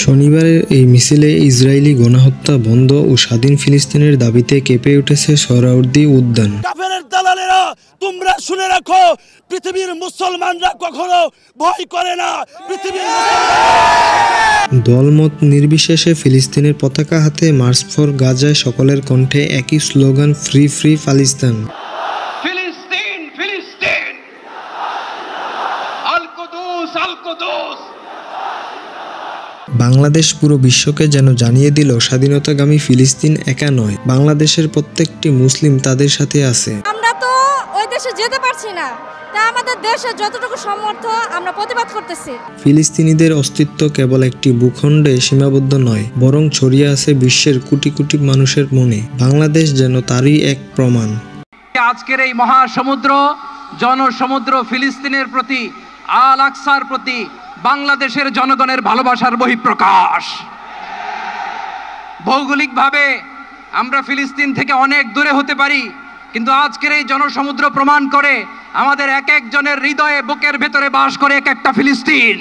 শনিবারের এই মিছিলে ইসরায়েলি গণহত্যা বন্ধ ও স্বাধীন ফিলিস্তিনের দাবিতে কেঁপে উঠেছে সোহরাওয়ার্দী উদ্যান। কাফেরের দালালেরা, তোমরা শুনে রাখো, পৃথিবীর মুসলমানরা কখনো ভয় করে না। পৃথিবীর দলমত নির্বিশেষে ফিলিস্তিনের পতাকা হাতে মার্চ ফর গাজায় সকলের কণ্ঠে একই স্লোগান, ফ্রি ফ্রি ফালিস্তান। ফিলিস্তিন ফিলিস্তিন, আল কুদুস আল কুদুস। বাংলাদেশ পুরো বিশ্বকে যেন জানিয়ে দিল, স্বাধীনতাগামী ফিলিস্তিন একা নয়, বাংলাদেশের প্রত্যেকটি মুসলিম তাদের সাথে আছে। আমরা তো ওই দেশে যেতে পারছি না, তাই আমাদের দেশে যতটুকু সামর্থ্য আমরা প্রতিবাদ করতেছি। ফিলিস্তিনিদের অস্তিত্ব কেবল একটি ভূখণ্ডে সীমাবদ্ধ নয়, বরং ছড়িয়ে আছে বিশ্বের কোটি কোটি মানুষের মনে। বাংলাদেশ যেন তারই এক প্রমাণ। আজকের এই মহাসমুদ্র, জনসমুদ্র ফিলিস্তিনের প্রতি, আল আকসার প্রতি বাংলাদেশের জনগণের ভালোবাসার বহিঃপ্রকাশ। ভৌগোলিকভাবে আমরা ফিলিস্তিন থেকে অনেক দূরে হতে পারি, কিন্তু আজকের এই জনসমুদ্র প্রমাণ করে আমাদের এক একজনের হৃদয়ে, বুকের ভেতরে বাস করে এক একটা ফিলিস্তিন।